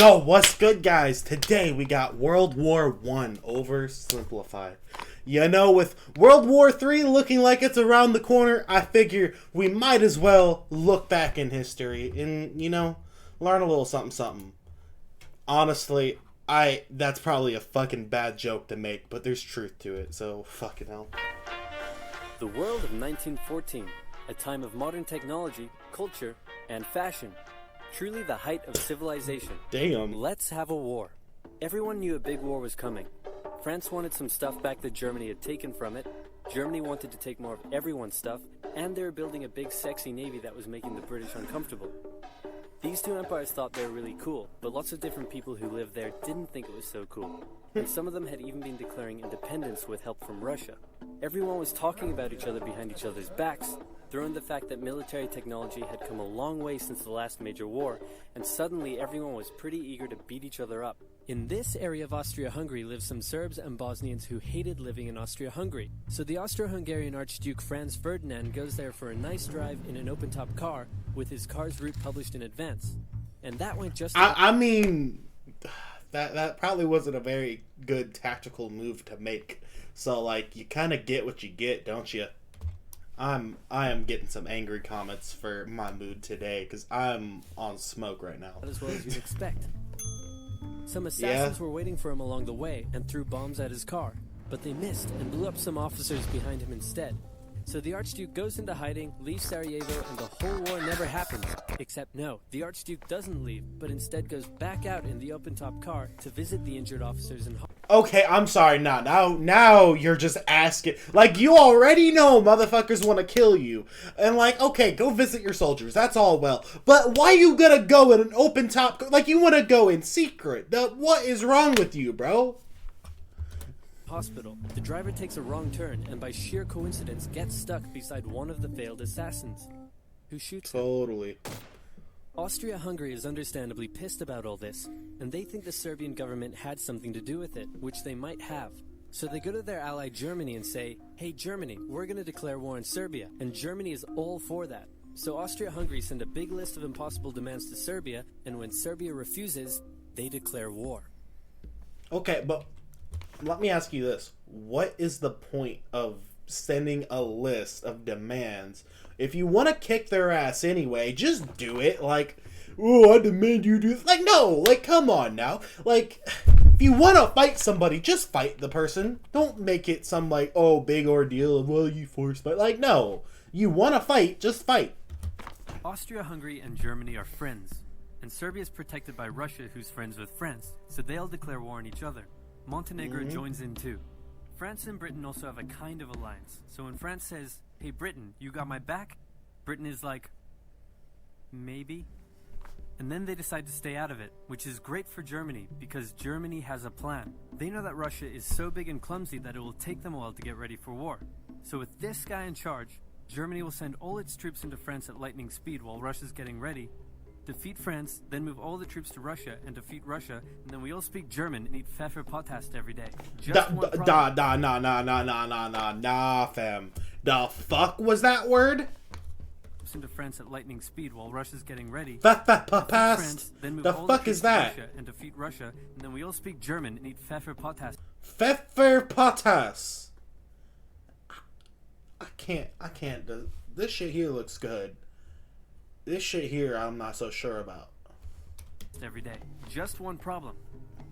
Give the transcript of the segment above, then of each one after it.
Yo, what's good, guys? Today we got World War I Oversimplified. You know, with World War III looking like it's around the corner, I figure we might as well look back in history and, you know, learn a little something something. Honestly, that's probably a fucking bad joke to make, but there's truth to it, so fucking hell. The world of 1914, a time of modern technology, culture, and fashion. Truly the height of civilization. Damn. Let's have a war. Everyone knew a big war was coming. France wanted some stuff back that Germany had taken from it. Germany wanted to take more of everyone's stuff, and they were building a big sexy navy that was making the British uncomfortable. These two empires thought they were really cool, but lots of different people who lived there didn't think it was so cool. And some of them had even been declaring independence with help from Russia. Everyone was talking about each other behind each other's backs, throwing the fact that military technology had come a long way since the last major war, and suddenly everyone was pretty eager to beat each other up. In this area of Austria Hungary lived some Serbs and Bosnians who hated living in Austria Hungary. So the Austro-Hungarian Archduke Franz Ferdinand goes there for a nice drive in an open-top car with his car's route published in advance. And that went just... I mean, that probably wasn't a very good tactical move to make. So, like, you kind of get what you get, don't you? I am getting some angry comments for my mood today because I'm on smoke right now. As well as you'd expect. Some assassins were waiting for him along the way and threw bombs at his car, but they missed and blew up some officers behind him instead. So the Archduke goes into hiding, leaves Sarajevo, and the whole war never happens. Except no, the Archduke doesn't leave, but instead goes back out in the open-top car to visit the injured officers in Okay, I'm sorry, now you're just asking. Like, you already know motherfuckers want to kill you. And like, okay, go visit your soldiers, that's all well. But why you gonna go in an open top, like you want to go in secret? What is wrong with you, bro? Hospital. The driver takes a wrong turn and by sheer coincidence gets stuck beside one of the failed assassins, who shoots him. Totally. Austria-Hungary is understandably pissed about all this, and they think the Serbian government had something to do with it, which they might have. So they go to their ally Germany and say, hey Germany, we're going to declare war on Serbia, and Germany is all for that. So Austria-Hungary send a big list of impossible demands to Serbia, and when Serbia refuses, they declare war. Okay, but let me ask you this. What is the point of sending a list of demands? If you want to kick their ass anyway, just do it. Like, oh, I demand you do... Like, no. Like, come on now. Like, if you want to fight somebody, just fight the person. Don't make it some, like, oh, big ordeal of, well, you forced fight. Like, no. You want to fight, just fight. Austria-Hungary and Germany are friends. And Serbia is protected by Russia, who's friends with France. So they'll declare war on each other. Montenegro joins in too. France and Britain also have a kind of alliance. So when France says, hey Britain, you got my back? Britain is like, maybe? And then they decide to stay out of it, which is great for Germany because Germany has a plan. They know that Russia is so big and clumsy that it will take them a while to get ready for war. So with this guy in charge, Germany will send all its troops into France at lightning speed while Russia's getting ready, defeat France, then move all the troops to Russia and defeat Russia, and then we all speak German and eat Pfefferpottast every day. Nah, fam. The fuck was that word? Into France at lightning speed while Russia's getting ready. France, then move the all fuck the is that? Russia and defeat Russia, and then we all speak German and eat Pfefferpottast. Pfefferpottast. I can't. This shit here looks good. This shit here, I'm not so sure about. Every day. Just one problem.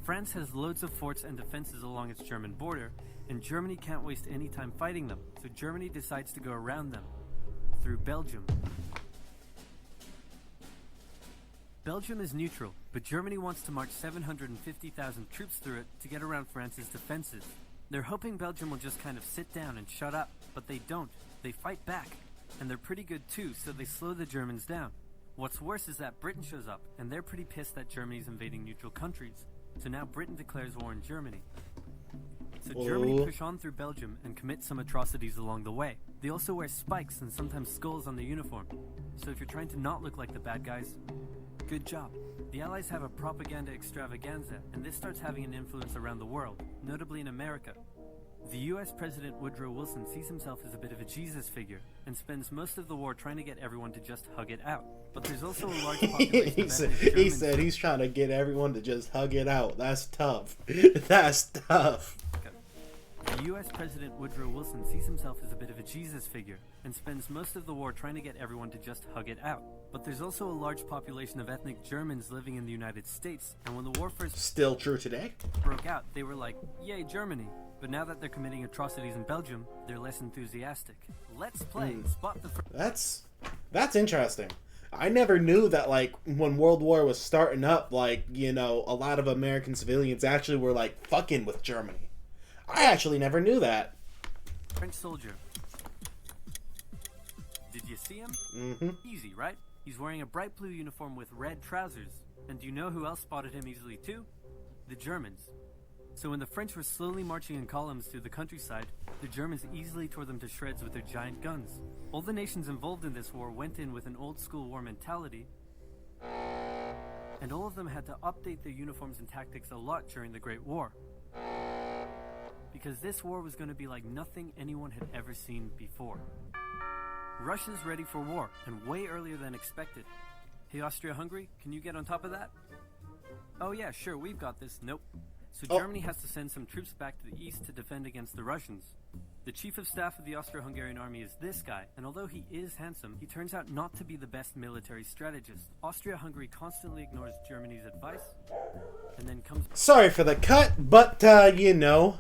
France has loads of forts and defenses along its German border, and Germany can't waste any time fighting them, so Germany decides to go around them. Through Belgium. Belgium is neutral, but Germany wants to march 750,000 troops through it to get around France's defenses. They're hoping Belgium will just kind of sit down and shut up, but they don't. They fight back. And they're pretty good too, so they slow the Germans down. What's worse is that Britain shows up, and they're pretty pissed that Germany's invading neutral countries. So now Britain declares war on Germany. So Germany push on through Belgium and commit some atrocities along the way. They also wear spikes and sometimes skulls on their uniform. So if you're trying to not look like the bad guys, good job. The Allies have a propaganda extravaganza, and this starts having an influence around the world, notably in America. The U.S. President Woodrow Wilson sees himself as a bit of a Jesus figure and spends most of the war trying to get everyone to just hug it out. But there's also a large population he of said, ethnic he Germans. said he's trying to get everyone to just hug it out. That's tough. That's tough. The U.S. President Woodrow Wilson sees himself as a bit of a Jesus figure and spends most of the war trying to get everyone to just hug it out. But there's also a large population of ethnic Germans living in the United States, and when the war first Still true today. broke out, they were like, yay, Germany. But now that they're committing atrocities in Belgium, they're less enthusiastic. Let's play Spot the That's interesting. I never knew that, like, when World War was starting up, like, you know, a lot of American civilians actually were, like, fucking with Germany. I actually never knew that. French soldier. Did you see him? Mm-hmm. Easy, right? He's wearing a bright blue uniform with red trousers. And do you know who else spotted him easily too? The Germans. So when the French were slowly marching in columns through the countryside, the Germans easily tore them to shreds with their giant guns. All the nations involved in this war went in with an old school war mentality, and all of them had to update their uniforms and tactics a lot during the Great War. Because this war was going to be like nothing anyone had ever seen before. Russia's ready for war, and way earlier than expected. Hey, Austria Hungary, can you get on top of that? Oh yeah, sure, we've got this. Nope. So Germany has to send some troops back to the east to defend against the Russians. The chief of staff of the Austro-Hungarian army is this guy, and although he is handsome, he turns out not to be the best military strategist. Austria-Hungary constantly ignores Germany's advice, and then comes... Sorry for the cut, but, you know,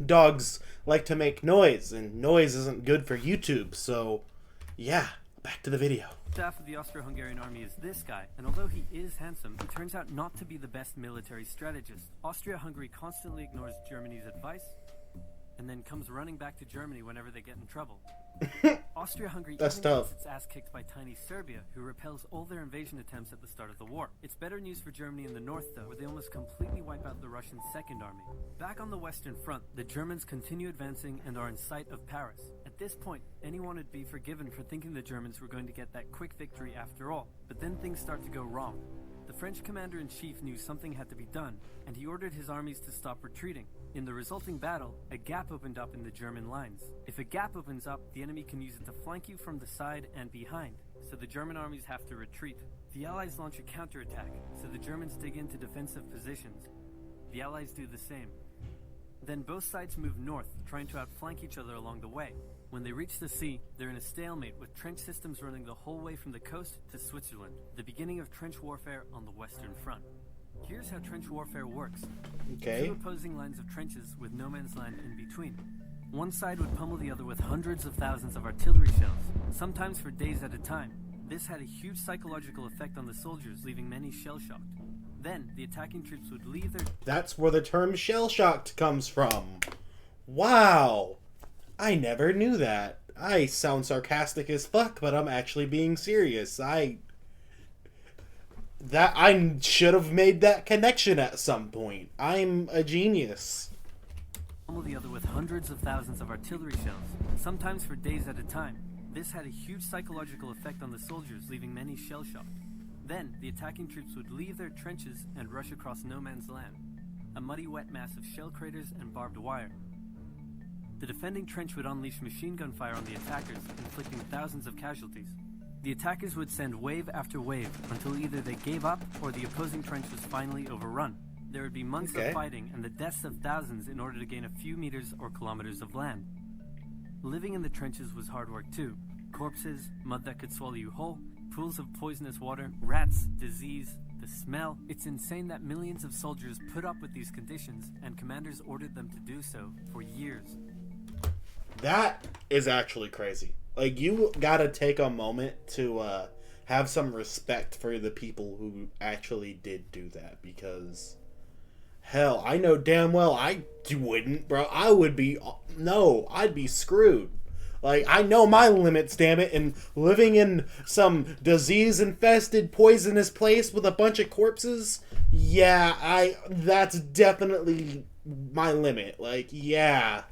dogs like to make noise, and noise isn't good for YouTube, so, yeah, back to the video. Staff of the Austro-Hungarian army is this guy, and although he is handsome, he turns out not to be the best military strategist. Austria-Hungary constantly ignores Germany's advice, and then comes running back to Germany whenever they get in trouble. Austria-Hungary even gets its ass kicked by tiny Serbia, who repels all their invasion attempts at the start of the war. It's better news for Germany in the north, though, where they almost completely wipe out the Russian Second Army. Back on the Western Front, the Germans continue advancing and are in sight of Paris. At this point, anyone would be forgiven for thinking the Germans were going to get that quick victory after all. But then things start to go wrong. The French commander-in-chief knew something had to be done, and he ordered his armies to stop retreating. In the resulting battle, a gap opened up in the German lines. If a gap opens up, the enemy can use it to flank you from the side and behind, so the German armies have to retreat. The Allies launch a counterattack, so the Germans dig into defensive positions. The Allies do the same. Then both sides move north, trying to outflank each other along the way. When they reach the sea, they're in a stalemate with trench systems running the whole way from the coast to Switzerland, the beginning of trench warfare on the Western Front. Here's how trench warfare works. Okay. Two opposing lines of trenches with no man's land in between. One side would pummel the other with hundreds of thousands of artillery shells, sometimes for days at a time. This had a huge psychological effect on the soldiers, leaving many shell-shocked. Then, the attacking troops would leave their... That's where the term shell-shocked comes from. Wow. I never knew that. I sound sarcastic as fuck, but I'm actually being serious. I should have made that connection at some point. I'm a genius. The other with hundreds of thousands of artillery shells, sometimes for days at a time. This had a huge psychological effect on the soldiers, leaving many shell-shocked. Then, the attacking troops would leave their trenches and rush across no man's land, a muddy wet mass of shell craters and barbed wire. The defending trench would unleash machine gun fire on the attackers, inflicting thousands of casualties. The attackers would send wave after wave until either they gave up or the opposing trench was finally overrun. There would be months of fighting and the deaths of thousands in order to gain a few meters or kilometers of land. Living in the trenches was hard work too. Corpses, mud that could swallow you whole, pools of poisonous water, rats, disease, the smell. It's insane that millions of soldiers put up with these conditions, and commanders ordered them to do so for years. That is actually crazy. Like, you gotta take a moment to have some respect for the people who actually did do that, because hell, I know damn well I wouldn't, bro. I'd be screwed. Like, I know my limits, damn it, and living in some disease-infested, poisonous place with a bunch of corpses, that's definitely my limit. Like, yeah.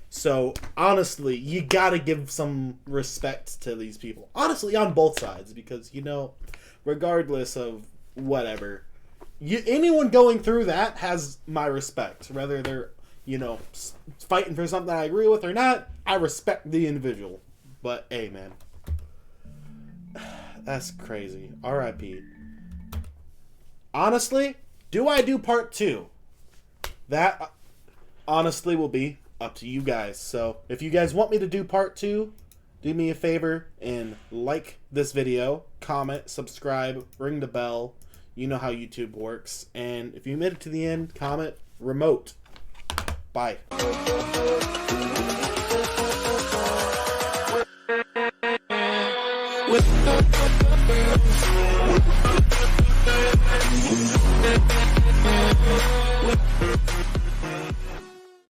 So, honestly, you gotta give some respect to these people. Honestly, on both sides, because, you know, regardless of whatever, anyone going through that has my respect. Whether they're fighting for something I agree with or not, I respect the individual. But hey, man, that's crazy. R.I.P. Honestly, do I do part 2? That honestly will be up to you guys. So if you guys want me to do part 2, do me a favor and like this video, comment, subscribe, ring the bell. You know how YouTube works. And if you made it to the end, comment remote. Bye. With